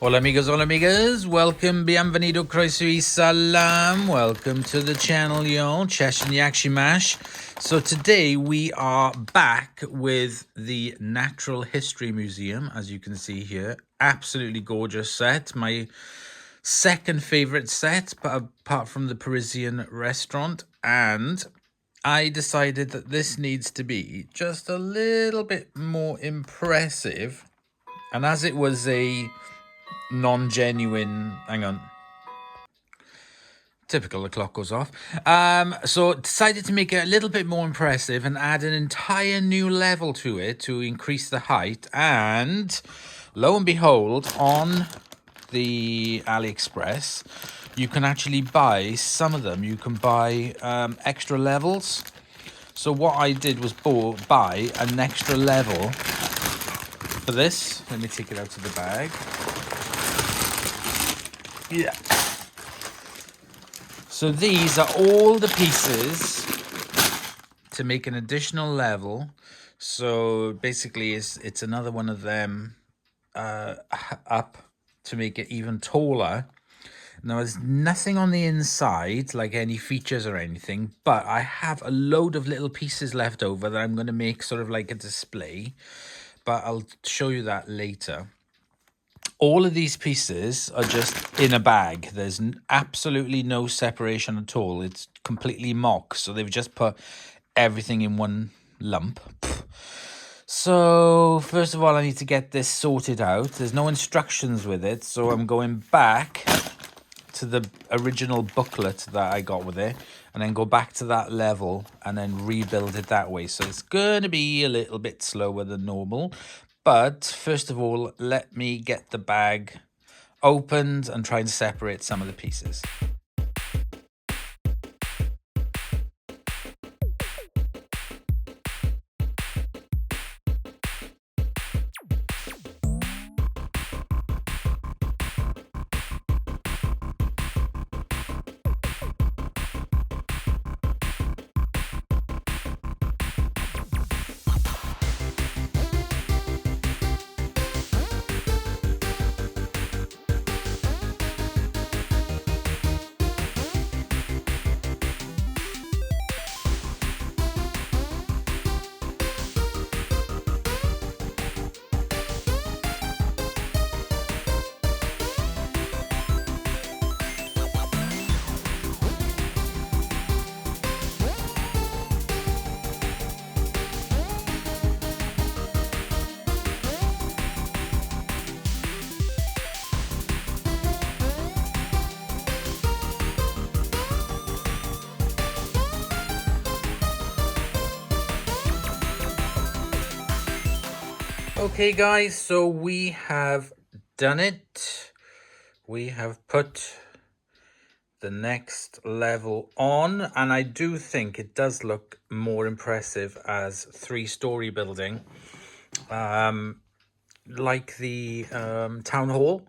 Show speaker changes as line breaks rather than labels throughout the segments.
Hola amigos, hola amigas, welcome, bienvenido, croeso y salam, welcome to the channel, y'all, Chesh and Yakshi Mash. So today we are back with the Natural History Museum, as you can see here. Absolutely gorgeous set, my second favorite set, but apart from the Parisian restaurant, and I decided that this needs to be just a little bit more impressive, and as it was a non-genuine, hang on, typical, the clock goes off, so decided to make it a little bit more impressive and add an entire new level to it to increase the height. And lo and behold, on the AliExpress you can actually buy some of them. You can buy extra levels. So what I did was buy an extra level for this. Let me take it out of the bag. Yeah. So these are all the pieces to make an additional level. So basically it's another one of them up to make it even taller. Now there's nothing on the inside, like any features or anything, but I have a load of little pieces left over that I'm going to make sort of like a display, but I'll show you that later. All of these pieces are just in a bag. There's absolutely no separation at all. It's completely mock. So they've just put everything in one lump. So first of all, I need to get this sorted out. There's no instructions with it. So I'm going back to the original booklet that I got with it, and then go back to that level and then rebuild it that way. So it's going to be a little bit slower than normal. But first of all, let me get the bag opened and try and separate some of the pieces. Okay guys, so we have done it. We have put the next level on, and I do think it does look more impressive as three-story building, like the town hall.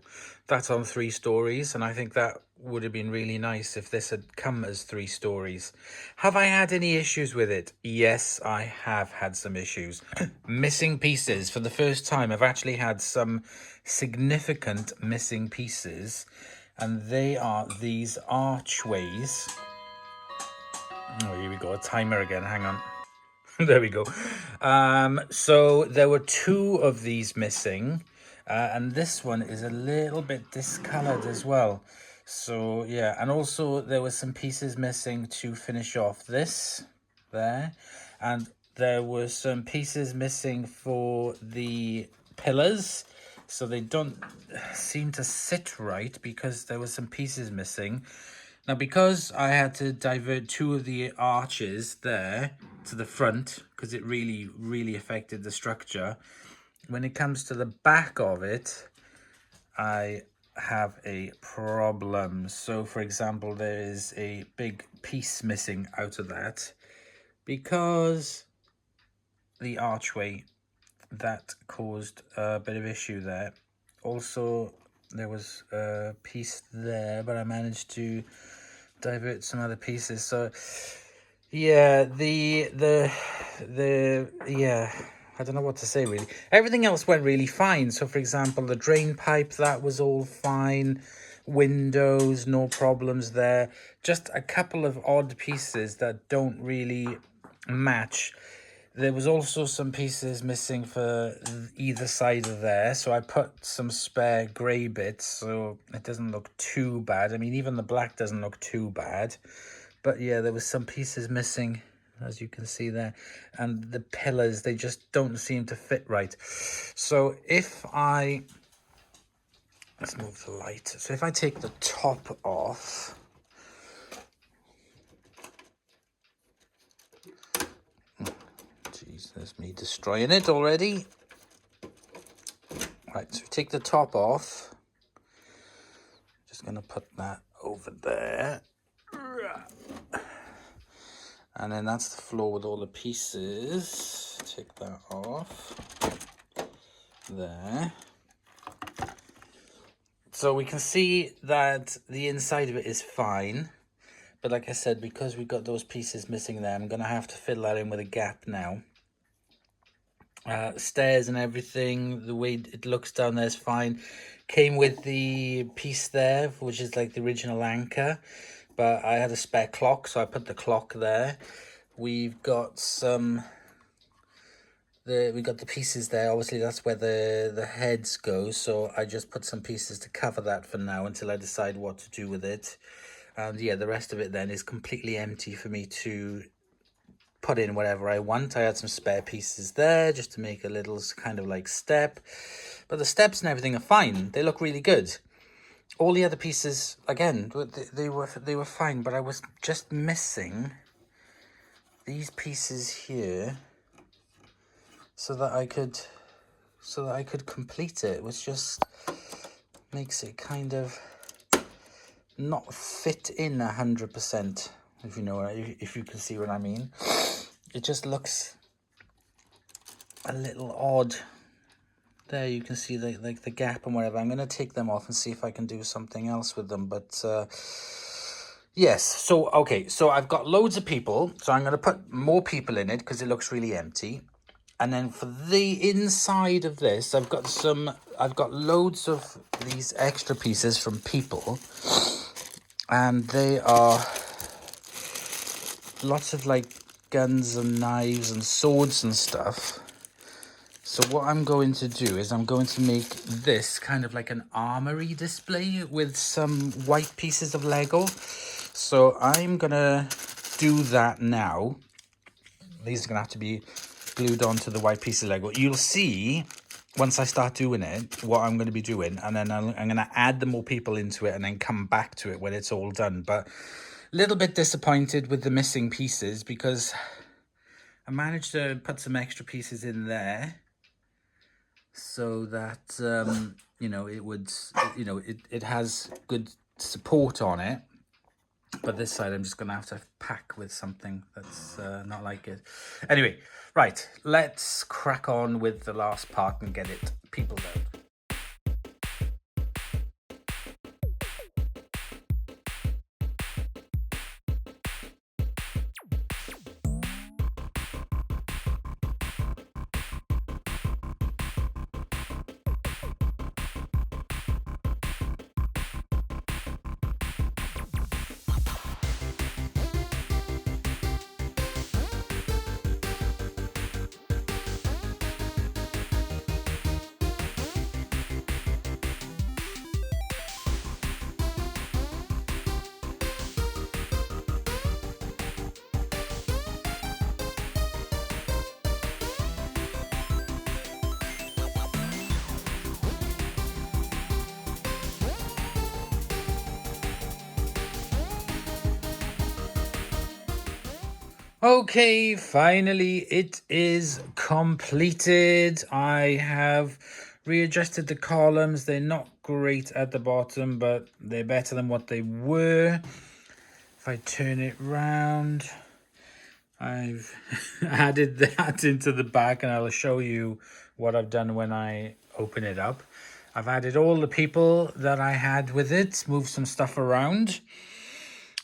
That's on 3 stories, and I think that would have been really nice if this had come as 3 stories. Have I had any issues with it? Yes, I have had some issues. Missing pieces. For the first time, I've actually had some significant missing pieces, and they are these archways. Oh, here we go, a timer again, hang on. There we go. So there were 2 of these missing, and this one is a little bit discolored as well. So yeah, and also there were some pieces missing to finish off this there, and there were some pieces missing for the pillars, so they don't seem to sit right because there were some pieces missing. Now, because I had to divert 2 of the arches there to the front, because it really affected the structure, when it comes to the back of it, I have a problem. So, for example, there is a big piece missing out of that because the archway, that caused a bit of issue there. Also, there was a piece there, but I managed to divert some other pieces. So yeah, the yeah, I don't know what to say, really. Everything else went really fine. So, for example, the drain pipe, that was all fine. Windows, no problems there. Just a couple of odd pieces that don't really match. There was also some pieces missing for either side of there. So I put some spare grey bits so it doesn't look too bad. I mean, even the black doesn't look too bad. But yeah, there was some pieces missing, as you can see there. And the pillars, they just don't seem to fit right. So if I... Let's move the light. So if I take the top off... Jeez, there's me destroying it already. Right, so take the top off. Just going to put that over there. And then that's the floor with all the pieces. Take that off. There. So we can see that the inside of it is fine. But like I said, because we've got those pieces missing there, I'm going to have to fill that in with a gap now. Stairs and everything, the way it looks down there is fine. Came with the piece there, which is like the original anchor. But I had a spare clock, so I put the clock there. We've got some... we got the pieces there. Obviously, that's where the heads go. So I just put some pieces to cover that for now until I decide what to do with it. And yeah, the rest of it then is completely empty for me to put in whatever I want. I had some spare pieces there just to make a little kind of like step. But the steps and everything are fine. They look really good. All the other pieces, again, they were fine. But I was just missing these pieces here so that I could complete it, which just makes it kind of not fit in 100%, if you know, if you can see what I mean. It just looks a little odd. There you can see the gap and whatever. I'm going to take them off and see if I can do something else with them. But yes, so okay, so I've got loads of people, so I'm going to put more people in it because it looks really empty. And then for the inside of this, I've got loads of these extra pieces from people. And they are lots of like guns and knives and swords and stuff. So what I'm going to do is I'm going to make this kind of like an armory display with some white pieces of Lego. So I'm going to do that now. These are going to have to be glued onto the white piece of Lego. You'll see once I start doing it what I'm going to be doing, and then I'm going to add the more people into it and then come back to it when it's all done. But a little bit disappointed with the missing pieces because I managed to put some extra pieces in there so that you know, it would, you know, it has good support on it. But this side I'm just going to have to pack with something that's not like it. Anyway, right, let's crack on with the last part and get it peopled out. Okay, finally it is completed. I have readjusted the columns. They're not great at the bottom, but they're better than what they were. If I turn it round, I've added that into the back, and I'll show you what I've done when I open it up. I've added all the people that I had with it, moved some stuff around.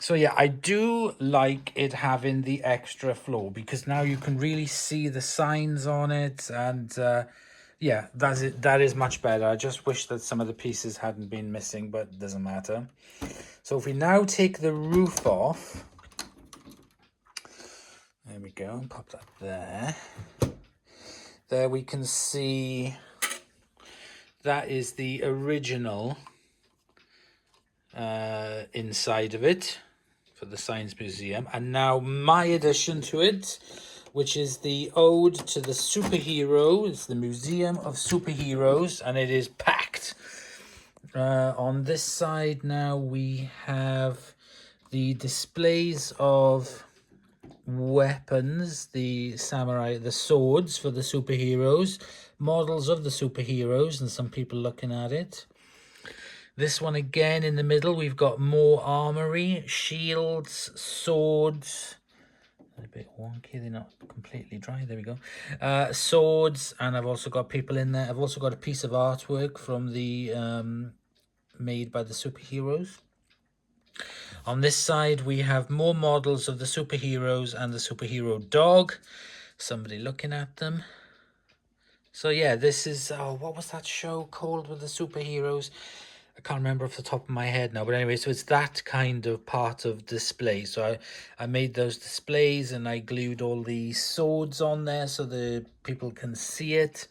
So yeah, I do like it having the extra floor because now you can really see the signs on it, and yeah, that is much better. I just wish that some of the pieces hadn't been missing, but it doesn't matter. So if we now take the roof off, there we go, and pop that there. There we can see that is the original inside of it for the Science Museum, and now my addition to it, which is the Ode to the Superhero. It's the Museum of Superheroes, and it is packed. On this side now we have the displays of weapons, the samurai, the swords for the superheroes, models of the superheroes, and some people looking at it. This one again in the middle, we've got more armory, shields, swords. A bit wonky, they're not completely dry. There we go. Swords, and I've also got people in there. I've also got a piece of artwork from the made by the superheroes. On this side, we have more models of the superheroes and the superhero dog. Somebody looking at them. So yeah, this is, oh, what was that show called with the superheroes? I can't remember off the top of my head now, but anyway, so it's that kind of part of display. So I made those displays and I glued all the swords on there so the people can see it.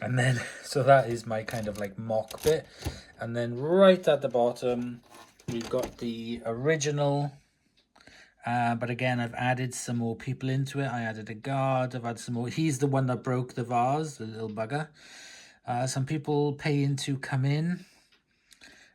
And then, so that is my kind of like mock bit. And then right at the bottom, we've got the original. But again, I've added some more people into it. I added a guard, I've added some more. He's the one that broke the vase, the little bugger. Some people paying to come in.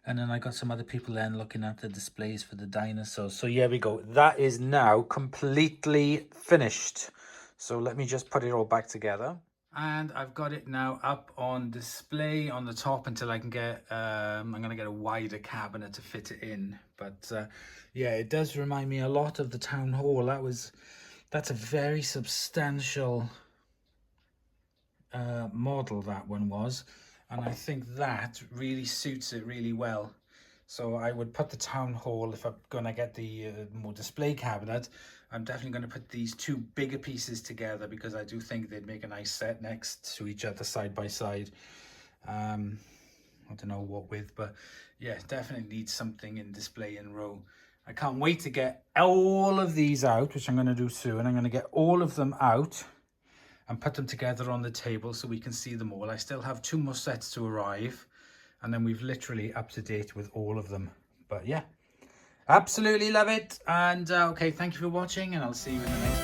And then I got some other people then looking at the displays for the dinosaurs. So here we go. That is now completely finished. So let me just put it all back together. And I've got it now up on display on the top until I can get, I'm going to get a wider cabinet to fit it in. But yeah, it does remind me a lot of the town hall. That's a very substantial model, that one was. And I think that really suits it really well. So I would put the town hall, if I'm going to get the more display cabinet, I'm definitely going to put these two bigger pieces together because I do think they'd make a nice set next to each other side by side. I don't know what with, but yeah, definitely needs something in display in row. I can't wait to get all of these out, which I'm going to do soon. I'm going to get all of them out and put them together on the table so we can see them all. I still have 2 more sets to arrive, and then we've literally up to date with all of them. But yeah, absolutely love it. And okay, thank you for watching, and I'll see you in the next